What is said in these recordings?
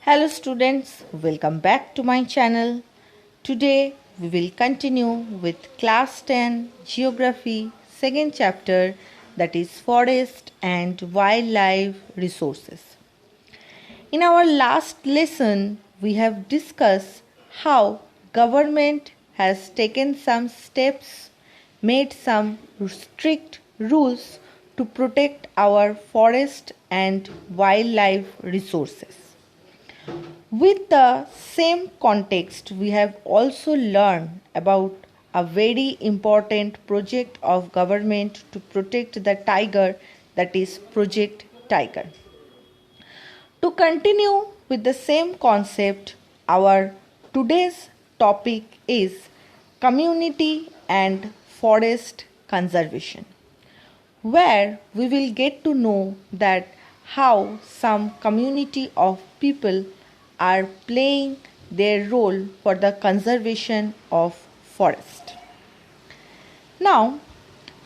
Hello students, welcome back to my channel. Today we will continue with class 10 geography second chapter, that is forest and wildlife resources. In our last lesson we have discussed how government has taken some steps, made some strict rules to protect our forest and wildlife resources. With the same context, we have also learned about a very important project of government to protect the tiger, that is Project Tiger. To continue with the same concept, our today's topic is community and forest conservation, where we will get to know that how some community of people are playing their role for the conservation of forest. Now,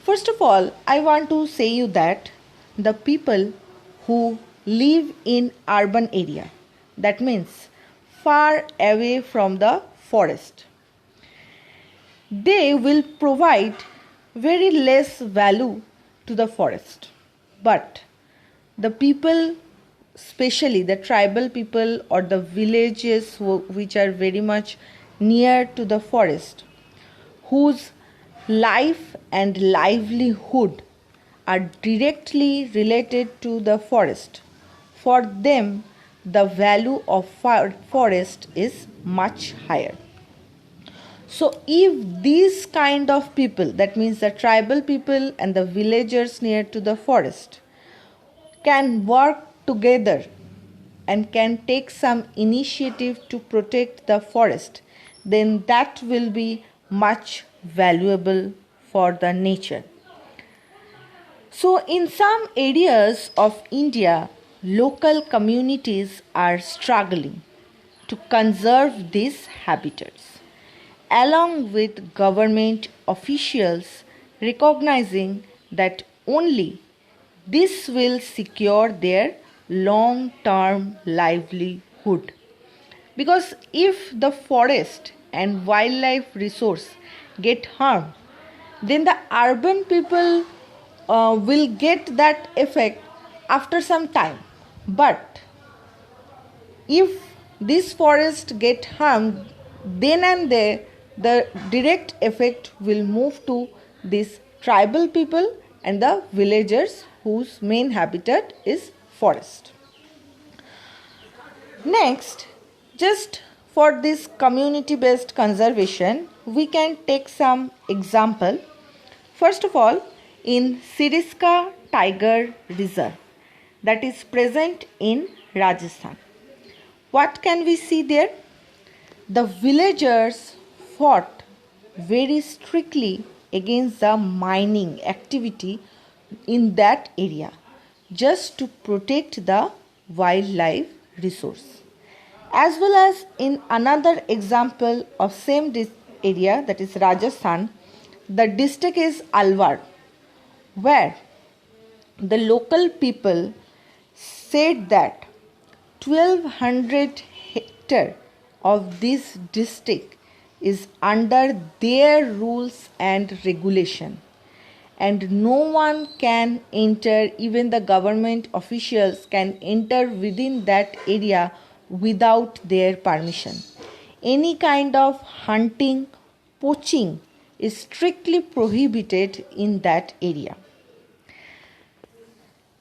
first of all, I want to say you that the people who live in urban area, that means far away from the forest, they will provide very less value to the forest. But the people, especially the tribal people or the villages which are very much near to the forest, whose life and livelihood are directly related to the forest, for them the value of forest is much higher. So if these kind of people, that means the tribal people and the villagers near to the forest, can work together and can take some initiative to protect the forest, then that will be much valuable for the nature. So in some areas of India, local communities are struggling to conserve these habitats, along with government officials recognizing that only this will secure their long-term livelihood. Because if the forest and wildlife resource get harmed, then the urban people will get that effect after some time. But if this forest get harmed, then and there the direct effect will move to these tribal people and the villagers whose main habitat is forest. Next, just for this community based conservation, we can take some example. First of all, in Siriska Tiger Reserve, that is present in Rajasthan. What can we see there? The villagers fought very strictly against the mining activity in that area, just to protect the wildlife resource. As well as in another example of same area, that is Rajasthan, the district is Alwar, where the local people said that 1200 hectare of this district is under their rules and regulation, and no one can enter, even the government officials can enter within that area without their permission. Any kind of hunting, poaching is strictly prohibited in that area.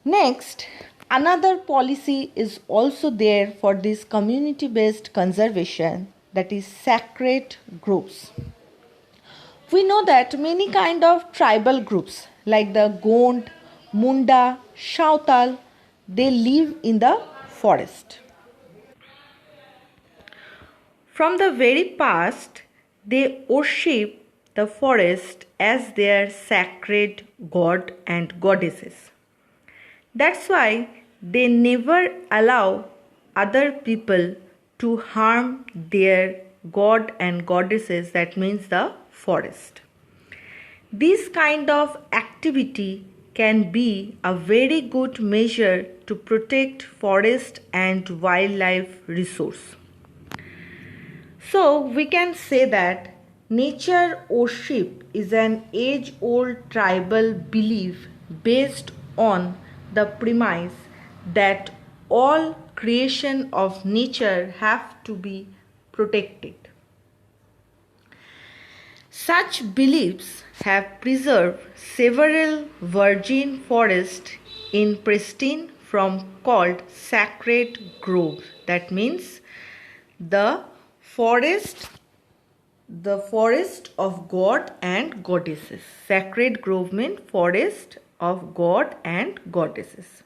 Next, another policy is also there for this community based conservation, that is sacred groves. We know that many kind of tribal groups like the Gond, Munda, Shautal, they live in the forest. From the very past, they worship the forest as their sacred god and goddesses. That's why they never allow other people to harm their god and goddesses, that means the forest. This kind of activity can be a very good measure to protect forest and wildlife resource. So we can say that nature worship is an age-old tribal belief based on the premise that all creation of nature have to be protected. Such beliefs have preserved several virgin forests in pristine form called sacred groves. That means the forest of God and goddesses. Sacred grove means forest of God and goddesses.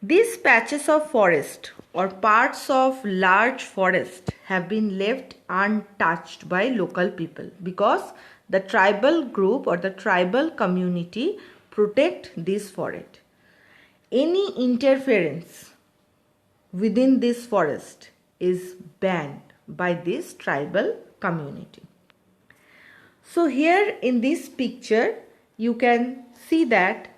These patches of forest or parts of large forest have been left untouched by local people because the tribal group or the tribal community protect this forest. Any interference within this forest is banned by this tribal community. So here in this picture you can see that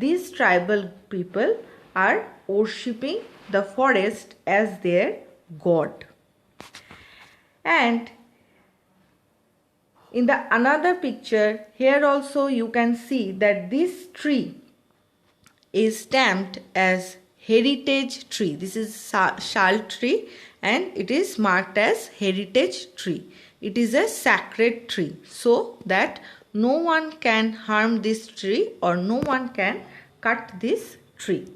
these tribal people are worshipping the forest as their god. And in the another picture here also you can see that this tree is stamped as heritage tree. This is shal tree and it is marked as heritage tree. It is a sacred tree so that no one can harm this tree or no one can cut this tree.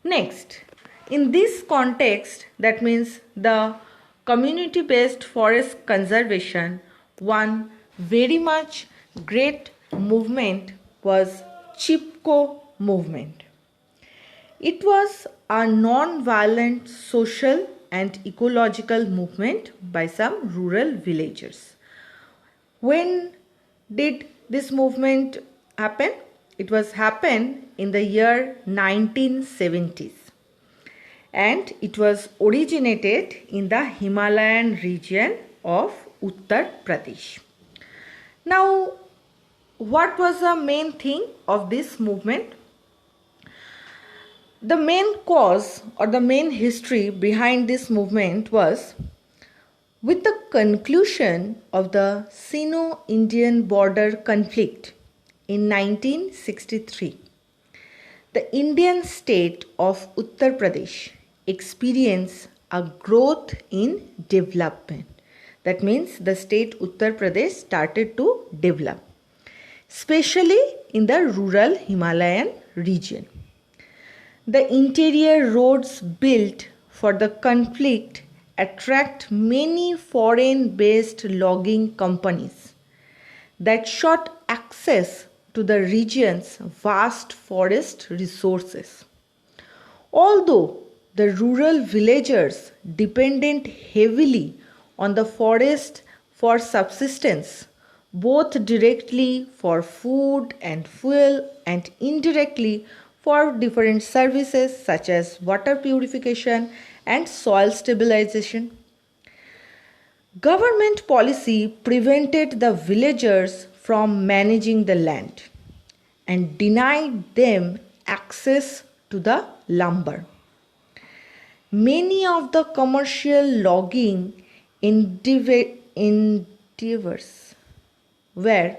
Next, in this context, that means the community-based forest conservation, one very much great movement was Chipko movement. It was a non-violent social and ecological movement by some rural villagers. When did this movement happen? It was happened in the year 1970s and it was originated in the Himalayan region of Uttar Pradesh. Now, what was the main thing of this movement? The main cause or the main history behind this movement was with the conclusion of the Sino-Indian border conflict in 1963, the Indian state of Uttar Pradesh experienced a growth in development. That means the state Uttar Pradesh started to develop, especially in the rural Himalayan region. The interior roads built for the conflict attract many foreign-based logging companies that sought access to the region's vast forest resources. Although the rural villagers depended heavily on the forest for subsistence, both directly for food and fuel and indirectly for different services such as water purification and soil stabilization. Government policy prevented the villagers from managing the land and denied them access to the lumber. Many of the commercial logging endeavors were